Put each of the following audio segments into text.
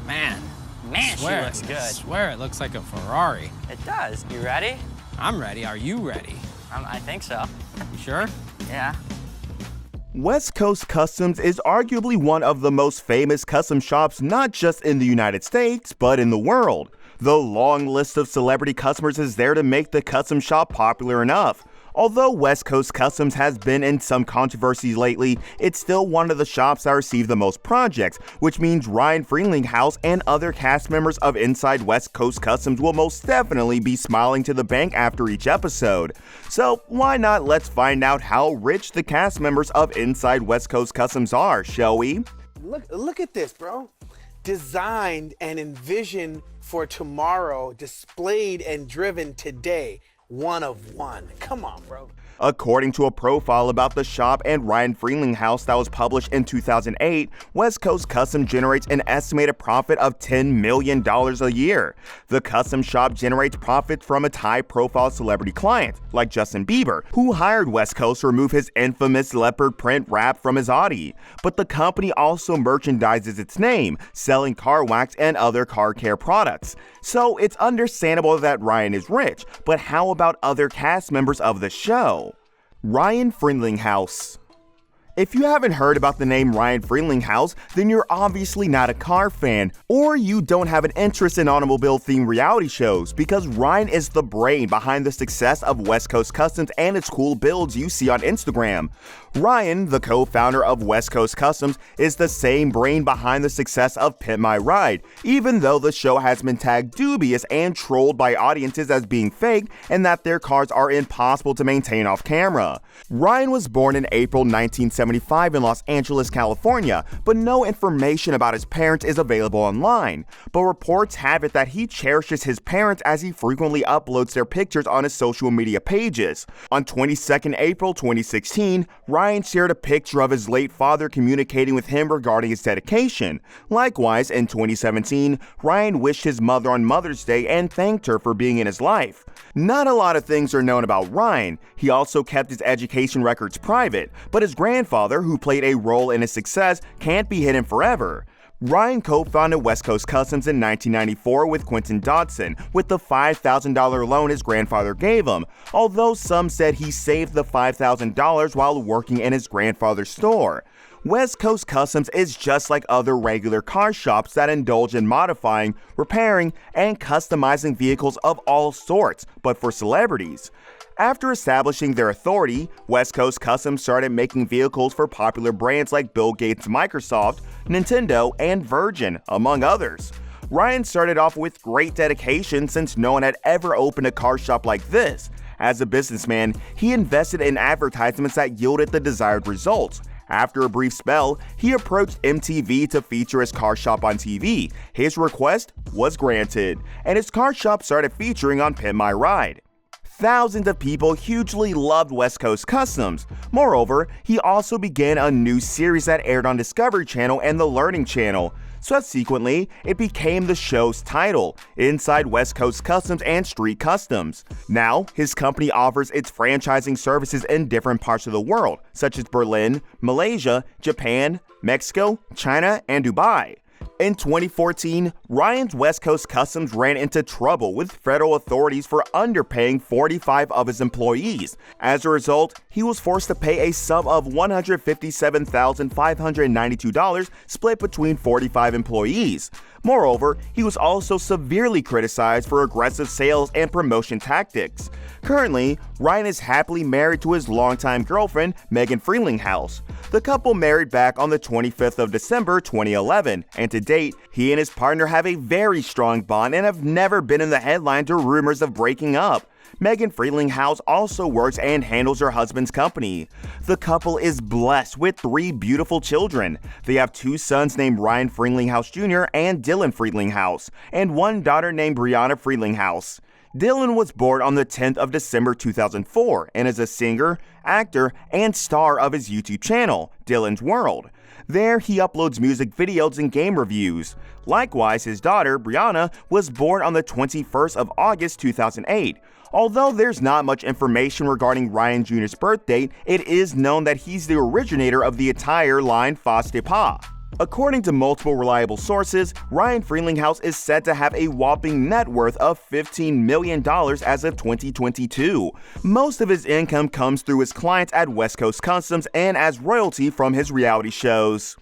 Man, She looks good. I swear it looks like a Ferrari. It does. You ready? I'm ready. Are you ready? I think so. You sure? Yeah. West Coast Customs is arguably one of the most famous custom shops not just in the United States, but in the world. The long list of celebrity customers is there to make the custom shop popular enough. Although West Coast Customs has been in some controversies lately, it's still one of the shops that receive the most projects, which means Ryan Friedlinghaus and other cast members of Inside West Coast Customs will most definitely be smiling to the bank after each episode. So why not let's find out how rich the cast members of Inside West Coast Customs are, shall we? Look at this, bro. Designed and envisioned for tomorrow, displayed and driven today. One of one. Come on, bro. According to a profile about the shop and Ryan Friedlinghaus that was published in 2008, West Coast Custom generates an estimated profit of $10 million a year. The custom shop generates profits from its high-profile celebrity clients, like Justin Bieber, who hired West Coast to remove his infamous leopard print wrap from his Audi. But the company also merchandises its name, selling car wax and other car care products. So it's understandable that Ryan is rich, but how about other cast members of the show? Ryan Friedlinghaus. If you haven't heard about the name Ryan Friedlinghaus, then you're obviously not a car fan, or you don't have an interest in automobile-themed reality shows, because Ryan is the brain behind the success of West Coast Customs and its cool builds you see on Instagram. Ryan, the co-founder of West Coast Customs, is the same brain behind the success of Pimp My Ride, even though the show has been tagged dubious and trolled by audiences as being fake and that their cars are impossible to maintain off camera. Ryan was born in April 1975 in Los Angeles, California, but no information about his parents is available online. But reports have it that he cherishes his parents as he frequently uploads their pictures on his social media pages. On 22nd April 2016, Ryan shared a picture of his late father communicating with him regarding his dedication. Likewise, in 2017, Ryan wished his mother on Mother's Day and thanked her for being in his life. Not a lot of things are known about Ryan. He also kept his education records private, but his grandfather, who played a role in his success, can't be hidden forever. Ryan co-founded West Coast Customs in 1994 with Quentin Dodson, with the $5,000 loan his grandfather gave him, although some said he saved the $5,000 while working in his grandfather's store. West Coast Customs is just like other regular car shops that indulge in modifying, repairing, and customizing vehicles of all sorts, but for celebrities. After establishing their authority, West Coast Customs started making vehicles for popular brands like Bill Gates' Microsoft, Nintendo, and Virgin, among others. Ryan started off with great dedication since no one had ever opened a car shop like this. As a businessman, he invested in advertisements that yielded the desired results. After a brief spell, he approached MTV to feature his car shop on TV. His request was granted, and his car shop started featuring on Pimp My Ride. Thousands of people hugely loved West Coast Customs. Moreover, he also began a new series that aired on Discovery Channel and the Learning Channel. Subsequently, it became the show's title, Inside West Coast Customs and Street Customs. Now, his company offers its franchising services in different parts of the world, such as Berlin, Malaysia, Japan, Mexico, China, and Dubai. In 2014, Ryan's West Coast Customs ran into trouble with federal authorities for underpaying 45 of his employees. As a result, he was forced to pay a sum of $157,592 split between 45 employees. Moreover, he was also severely criticized for aggressive sales and promotion tactics. Currently, Ryan is happily married to his longtime girlfriend, Megan Friedlinghaus. The couple married back on the 25th of December 2011, and to date, he and his partner have a very strong bond and have never been in the headlines or rumors of breaking up. Megan Friedlinghaus also works and handles her husband's company. The couple is blessed with 3 beautiful children. They have 2 sons named Ryan Friedlinghaus Jr. and Dylan Friedlinghaus, and 1 daughter named Brianna Friedlinghaus. Dylan was born on the 10th of December 2004 and is a singer, actor, and star of his YouTube channel, Dylan's World. There, he uploads music videos and game reviews. Likewise, his daughter, Brianna, was born on the 21st of August 2008. Although there's not much information regarding Ryan Jr.'s birth date, it is known that he's the originator of the attire line Fausse de Pas. According to multiple reliable sources, Ryan Friedlinghaus is said to have a whopping net worth of $15 million as of 2022. Most of his income comes through his clients at West Coast Customs and as royalty from his reality shows.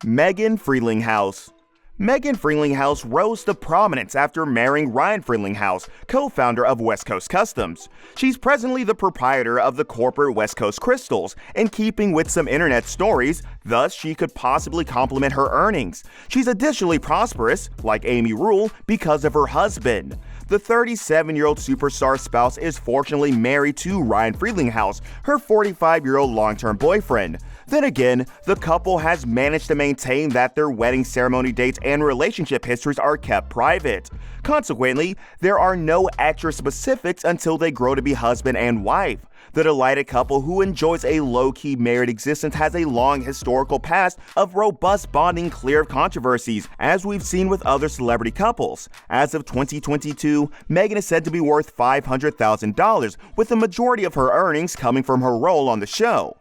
Megan Friedlinghaus. Megan Friedlinghaus rose to prominence after marrying Ryan Friedlinghaus, co-founder of West Coast Customs. She's presently the proprietor of the corporate West Coast Crystals, in keeping with some internet stories, thus she could possibly complement her earnings. She's additionally prosperous, like Amy Rule, because of her husband. The 37-year-old superstar spouse is fortunately married to Ryan Friedlinghaus, her 45-year-old long-term boyfriend. Then again, the couple has managed to maintain that their wedding ceremony dates and relationship histories are kept private. Consequently, there are no extra specifics until they grow to be husband and wife. The delighted couple who enjoys a low-key married existence has a long historical past of robust bonding clear of controversies, as we've seen with other celebrity couples. As of 2022, Megan is said to be worth $500,000, with the majority of her earnings coming from her role on the show.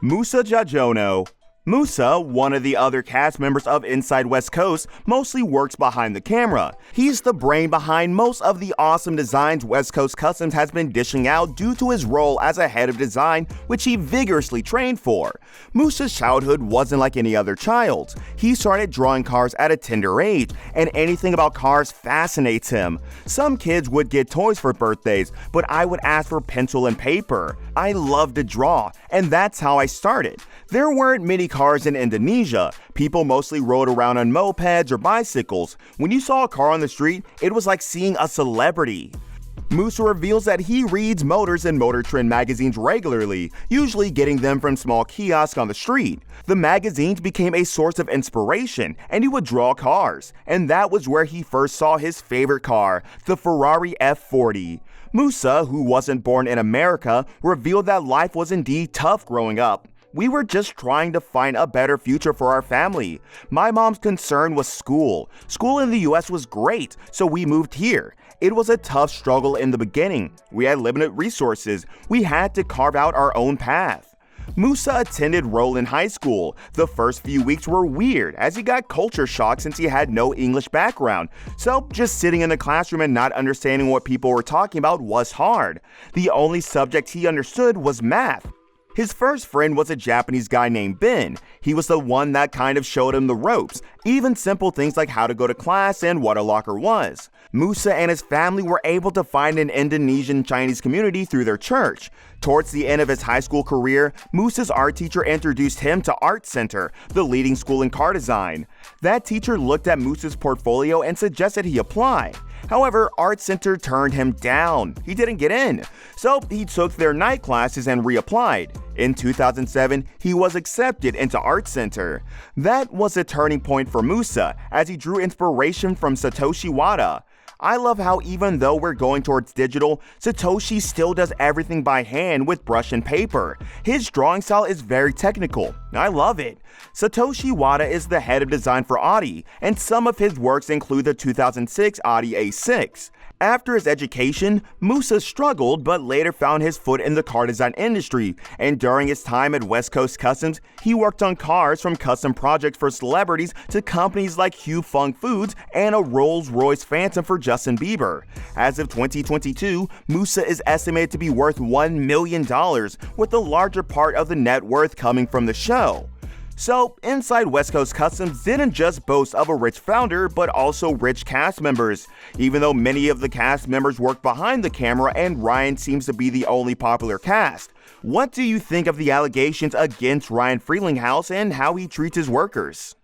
Musa Jallow. Musa, one of the other cast members of Inside West Coast, mostly works behind the camera. He's the brain behind most of the awesome designs West Coast Customs has been dishing out due to his role as a head of design, which he vigorously trained for. Musa's childhood wasn't like any other child's. He started drawing cars at a tender age, and anything about cars fascinates him. Some kids would get toys for birthdays, but I would ask for pencil and paper. I love to draw, and that's how I started. There weren't many cars in Indonesia. People mostly rode around on mopeds or bicycles. When you saw a car on the street, it was like seeing a celebrity. Musa reveals that he reads Motors and Motor Trend magazines regularly, usually getting them from small kiosks on the street. The magazines became a source of inspiration, and he would draw cars. And that was where he first saw his favorite car, the Ferrari F40. Musa, who wasn't born in America, revealed that life was indeed tough growing up. We were just trying to find a better future for our family. My mom's concern was school. School in the US was great, so we moved here. It was a tough struggle in the beginning. We had limited resources. We had to carve out our own path. Musa attended Roland High School. The first few weeks were weird, as he got culture shock since he had no English background. So just sitting in the classroom and not understanding what people were talking about was hard. The only subject he understood was math. His first friend was a Japanese guy named Ben. He was the one that kind of showed him the ropes, even simple things like how to go to class and what a locker was. Musa and his family were able to find an Indonesian Chinese community through their church. Towards the end of his high school career, Musa's art teacher introduced him to Art Center, the leading school in car design. That teacher looked at Musa's portfolio and suggested he apply. However, Art Center turned him down. He didn't get in. So he took their night classes and reapplied. In 2007, he was accepted into Art Center. That was a turning point for Musa, as he drew inspiration from Satoshi Wada. I love how even though we're going towards digital, Satoshi still does everything by hand with brush and paper. His drawing style is very technical. I love it. Satoshi Wada is the head of design for Audi, and some of his works include the 2006 Audi A6. After his education, Musa struggled but later found his foot in the car design industry, and during his time at West Coast Customs, he worked on cars from custom projects for celebrities to companies like Hugh Funk Foods and a Rolls-Royce Phantom for Justin Bieber. As of 2022, Musa is estimated to be worth $1 million, with the larger part of the net worth coming from the show. So, Inside West Coast Customs didn't just boast of a rich founder, but also rich cast members. Even though many of the cast members work behind the camera and Ryan seems to be the only popular cast. What do you think of the allegations against Ryan Friedlinghaus and how he treats his workers?